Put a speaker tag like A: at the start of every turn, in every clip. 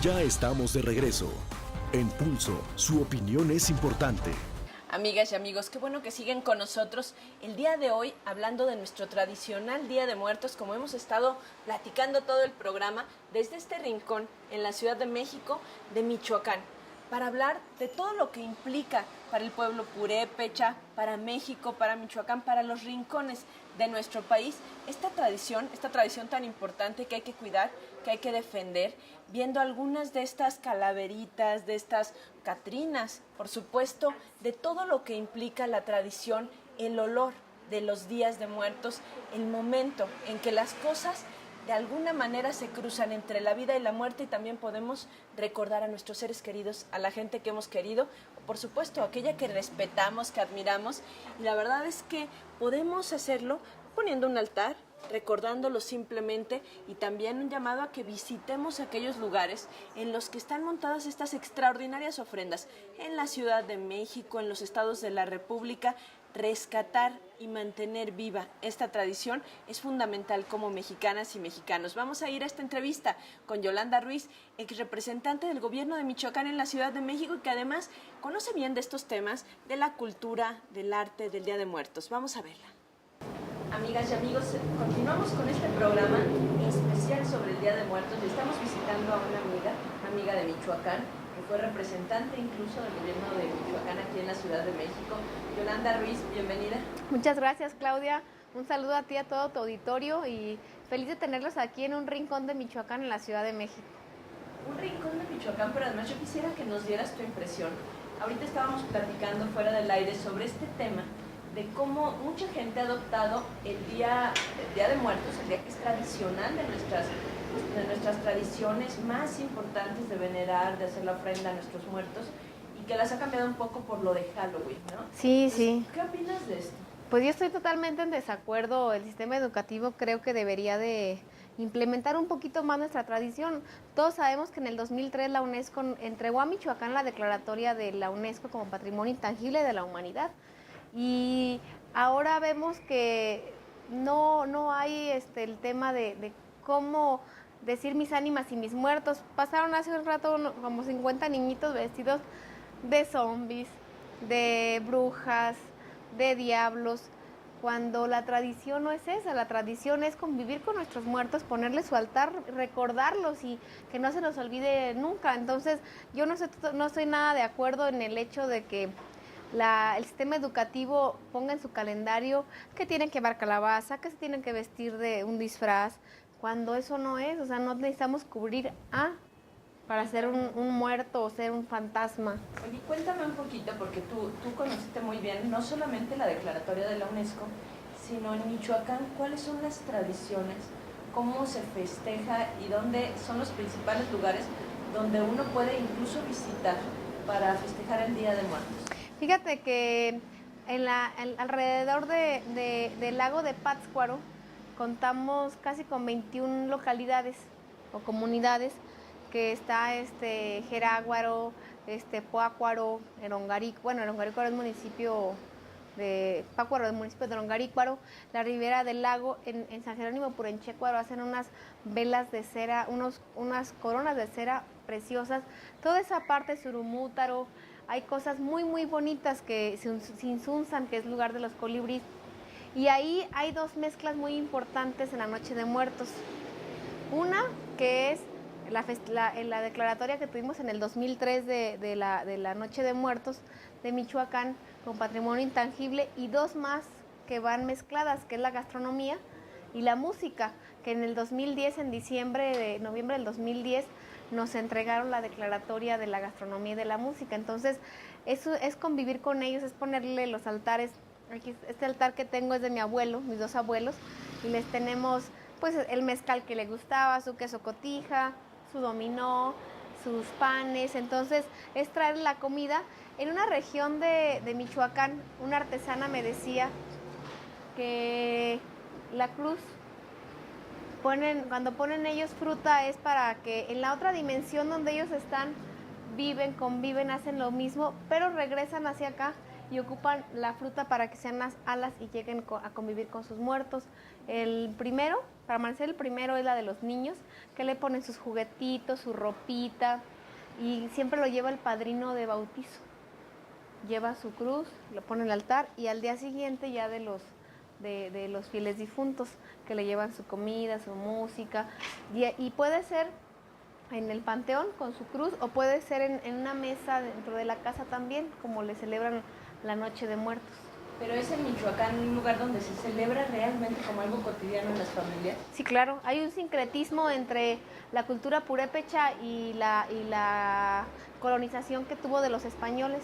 A: Ya estamos de regreso. En Pulso, su opinión es importante.
B: Amigas y amigos, qué bueno que siguen con nosotros el día de hoy hablando de nuestro tradicional Día de Muertos, como hemos estado platicando todo el programa desde este rincón en la Ciudad de México, de Michoacán, para hablar de todo lo que implica para el pueblo purépecha, para México, para Michoacán, para los rincones de nuestro país, esta tradición tan importante que hay que cuidar, que hay que defender, viendo algunas de estas calaveritas, de estas catrinas, por supuesto, de todo lo que implica la tradición, el olor de los días de muertos, el momento en que las cosas de alguna manera se cruzan entre la vida y la muerte, y también podemos recordar a nuestros seres queridos, a la gente que hemos querido, o por supuesto aquella que respetamos, que admiramos, y la verdad es que podemos hacerlo poniendo un altar, recordándolo simplemente, y también un llamado a que visitemos aquellos lugares en los que están montadas estas extraordinarias ofrendas en la Ciudad de México, en los estados de la República. Rescatar y mantener viva esta tradición es fundamental como mexicanas y mexicanos. Vamos a ir a esta entrevista con Yolanda Ruiz, ex representante del gobierno de Michoacán en la Ciudad de México, y que además conoce bien de estos temas, de la cultura, del arte, del Día de Muertos. Vamos a verla. Amigas y amigos, continuamos con este programa especial sobre el Día de Muertos, y estamos visitando a una amiga de Michoacán, que fue representante incluso del gobierno de Michoacán aquí en la Ciudad de México. Yolanda Ruiz, bienvenida.
C: Muchas gracias, Claudia. Un saludo a ti, a todo tu auditorio, y feliz de tenerlos aquí en un rincón de Michoacán en la Ciudad de México.
B: Un rincón de Michoacán, pero además yo quisiera que nos dieras tu impresión. Ahorita estábamos platicando fuera del aire sobre este tema de cómo mucha gente ha adoptado el día de Muertos, el día que es tradicional de nuestras tradiciones más importantes de venerar, de hacer la ofrenda a nuestros muertos, y que las ha cambiado un poco por lo de Halloween, ¿no?
C: Sí,
B: Entonces,
C: sí.
B: ¿qué opinas de esto?
C: Pues yo estoy totalmente en desacuerdo. El sistema educativo creo que debería de implementar un poquito más nuestra tradición. Todos sabemos que en el 2003 la UNESCO entregó a Michoacán la declaratoria de la UNESCO como Patrimonio Intangible de la Humanidad. Y ahora vemos que no hay el tema de cómo decir mis ánimas y mis muertos. Pasaron hace un rato como 50 niñitos vestidos de zombies, de brujas, de diablos, cuando la tradición no es esa. La tradición es convivir con nuestros muertos, ponerles su altar, recordarlos y que no se nos olvide nunca. Entonces yo no estoy nada de acuerdo en el hecho de que el sistema educativo ponga en su calendario que tienen que llevar calabaza, que se tienen que vestir de un disfraz, cuando eso no es. O sea, no necesitamos cubrir para ser un muerto o ser un fantasma.
B: Oye, cuéntame un poquito, porque tú conociste muy bien no solamente la declaratoria de la UNESCO, sino en Michoacán, ¿cuáles son las tradiciones? ¿Cómo se festeja y dónde son los principales lugares donde uno puede incluso visitar para festejar el Día de Muertos?
C: Fíjate que alrededor del lago de Pátzcuaro contamos casi con 21 localidades o comunidades, que está Jeráguaro, Pátzcuaro, Erongarícuaro. Bueno, Erongarícuaro es municipio de Pátzcuaro, el municipio de Erongarícuaro, la Ribera del Lago. En San Jerónimo Purenchecuaro hacen unas velas de cera, unas coronas de cera preciosas. Toda esa parte, Surumútaro, hay cosas muy muy bonitas, que Sinsunzan, que es lugar de los colibríes. Y ahí hay dos mezclas muy importantes en la Noche de Muertos. Una que es la declaratoria que tuvimos en el 2003 de la Noche de Muertos de Michoacán con Patrimonio Intangible, y dos más que van mezcladas, que es la gastronomía y la música, que en el 2010, en noviembre del 2010, nos entregaron la declaratoria de la gastronomía y de la música. Entonces, eso es convivir con ellos, es ponerle los altares. Aquí, este altar que tengo es de mi abuelo, mis dos abuelos, y les tenemos pues el mezcal que le gustaba, su queso cotija, su dominó, sus panes. Entonces es traer la comida. En una región de Michoacán, una artesana me decía que la cruz, cuando ponen ellos fruta, es para que en la otra dimensión donde ellos están, viven, conviven, hacen lo mismo, pero regresan hacia acá y ocupan la fruta para que sean las alas y lleguen a convivir con sus muertos. El primero Para amanecer el primero es la de los niños, que le ponen sus juguetitos, su ropita, y siempre lo lleva el padrino de bautizo. Lleva su cruz, lo pone en el altar, y al día siguiente ya de los fieles difuntos, que le llevan su comida, su música, y puede ser en el panteón con su cruz, o puede ser en una mesa dentro de la casa también, como le celebran la Noche de Muertos.
B: Pero es en Michoacán un lugar donde se celebra realmente como algo cotidiano en las familias.
C: Sí, claro, hay un sincretismo entre la cultura purépecha y la colonización que tuvo de los españoles.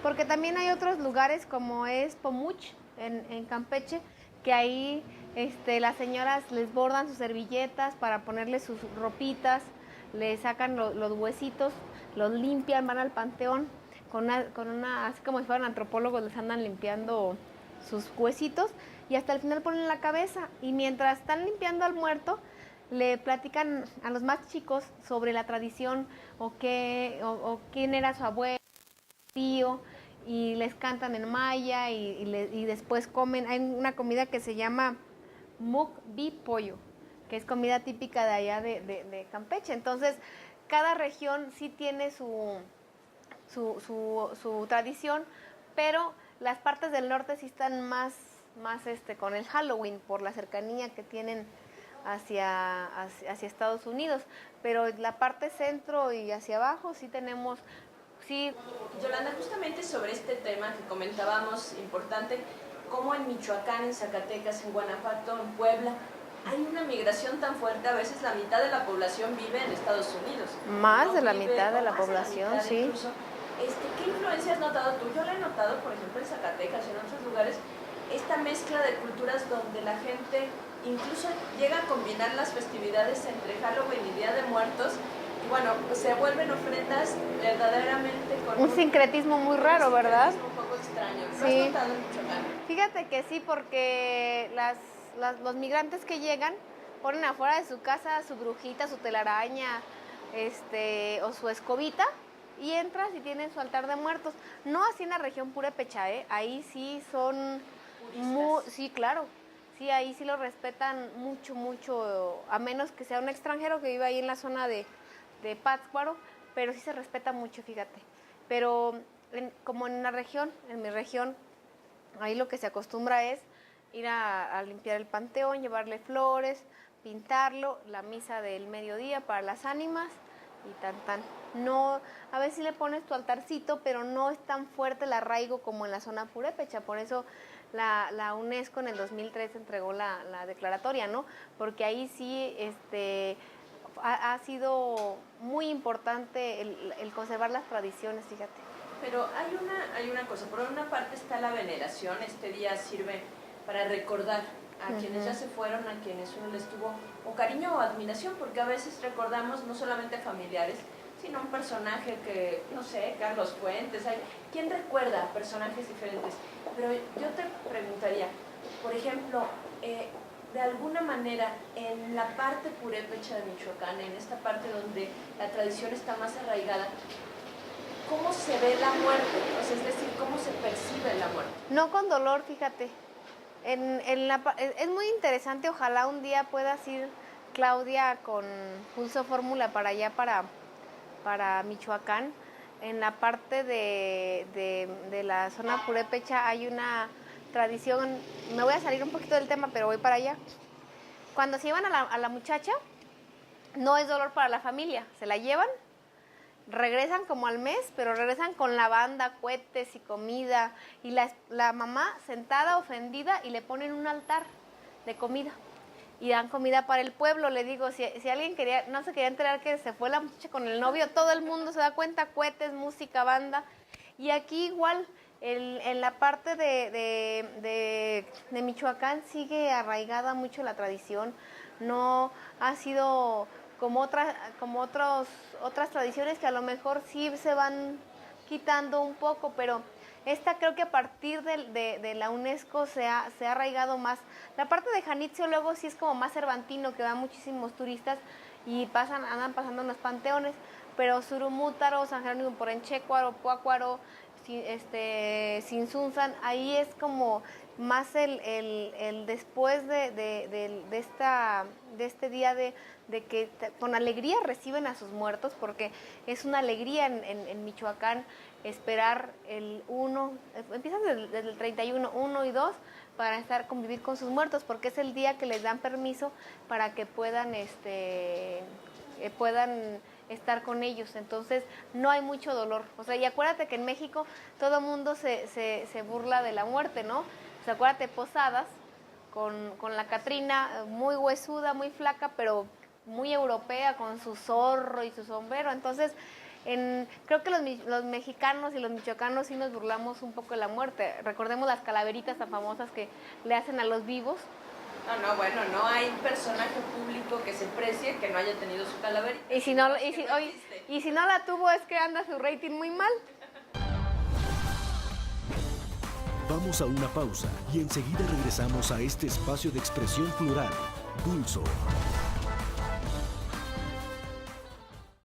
C: Porque también hay otros lugares como es Pomuch, en Campeche, que ahí las señoras les bordan sus servilletas para ponerle sus ropitas, le sacan los huesitos, los limpian, van al panteón con una, así como si fueran antropólogos, les andan limpiando sus huesitos y hasta el final ponen la cabeza. Y mientras están limpiando al muerto, le platican a los más chicos sobre la tradición o quién era su abuelo, tío, y les cantan en maya y después comen. Hay una comida que se llama mukbi pollo, que es comida típica de allá de Campeche. Entonces, cada región sí tiene su tradición, pero las partes del norte sí están más con el Halloween por la cercanía que tienen hacia Estados Unidos, pero la parte centro y hacia abajo sí tenemos, sí.
B: Yolanda, justamente sobre este tema que comentábamos, importante, como en Michoacán, en Zacatecas, en Guanajuato, en Puebla, hay una migración tan fuerte, a veces la mitad de la población vive en Estados Unidos.
C: Más de la mitad de la población, sí.
B: Incluso. ¿Qué influencia has notado tú? Yo la he notado, por ejemplo, en Zacatecas y en otros lugares, esta mezcla de culturas donde la gente incluso llega a combinar las festividades entre Halloween y Día de Muertos, y bueno, pues se vuelven ofrendas verdaderamente con
C: un sincretismo muy raro, ¿verdad?
B: Un poco extraño. ¿Lo
C: sí.
B: has notado en Michoacán?
C: Fíjate que sí, porque los migrantes que llegan ponen afuera de su casa su brujita, su telaraña, o su escobita, y entras y tienen su altar de muertos. No así en la región purépecha, ahí sí son sí, claro. Sí, ahí sí lo respetan mucho, mucho, a menos que sea un extranjero que vive ahí en la zona de Pátzcuaro, pero sí se respeta mucho, fíjate. Pero como en mi región, ahí lo que se acostumbra es ir a limpiar el panteón, llevarle flores, pintarlo, la misa del mediodía para las ánimas y tan. No, a veces sí le pones tu altarcito, pero no es tan fuerte el arraigo como en la zona purépecha. Por eso la UNESCO en el 2003 entregó la declaratoria, ¿no? Porque ahí sí ha sido muy importante el conservar las tradiciones, fíjate.
B: Pero hay una cosa, por una parte está la veneración, este día sirve para recordar a quienes ya se fueron, a quienes uno les tuvo o cariño o admiración, porque a veces recordamos no solamente familiares, sino un personaje que, no sé, Carlos Fuentes, ¿quién recuerda a personajes diferentes? Pero yo te preguntaría, por ejemplo, de alguna manera, en la parte purépecha de Michoacán, en esta parte donde la tradición está más arraigada, ¿cómo se ve la muerte? O sea, es decir, ¿cómo se percibe la muerte?
C: No con dolor, fíjate. Es muy interesante, ojalá un día puedas ir, Claudia, con Pulso Fórmula para allá, para Michoacán. En la parte de la zona purépecha hay una tradición, me voy a salir un poquito del tema, pero voy para allá. Cuando se llevan a la muchacha, no es dolor para la familia, se la llevan, regresan como al mes, pero regresan con la banda, cohetes y comida, y la mamá sentada ofendida y le ponen un altar de comida y dan comida para el pueblo. Le digo, si alguien no se quería enterar que se fue la muchacha con el novio, todo el mundo se da cuenta, cohetes, música, banda. Y aquí igual, en la parte de Michoacán sigue arraigada mucho la tradición, no ha sido como otras tradiciones que a lo mejor sí se van quitando un poco, pero esta creo que a partir de la UNESCO se ha arraigado más. La parte de Janitzio luego sí es como más cervantino, que van muchísimos turistas y andan pasando en los panteones, pero Surumútaro, San Jerónimo Porenchecuaro, Pátzcuaro, Sinsunzan, ahí es como más el después de este día de que con alegría reciben a sus muertos, porque es una alegría en Michoacán esperar el 1, empiezan desde el 31, 1 y 2, para convivir con sus muertos, porque es el día que les dan permiso para que puedan estar con ellos. Entonces no hay mucho dolor. O sea, y acuérdate que en México todo mundo se burla de la muerte, ¿no? O sea, acuérdate, Posadas con la Catrina, muy huesuda, muy flaca, pero muy europea, con su zorro y su sombrero. Entonces, creo que los mexicanos y los michoacanos sí nos burlamos un poco de la muerte. Recordemos las calaveritas tan famosas que le hacen a los vivos.
B: No, bueno, no hay personaje público que se precie que no haya tenido su calaverita.
C: Y si no la tuvo, es que anda su rating muy mal.
A: Vamos a una pausa y enseguida regresamos a este espacio de expresión plural, Pulso.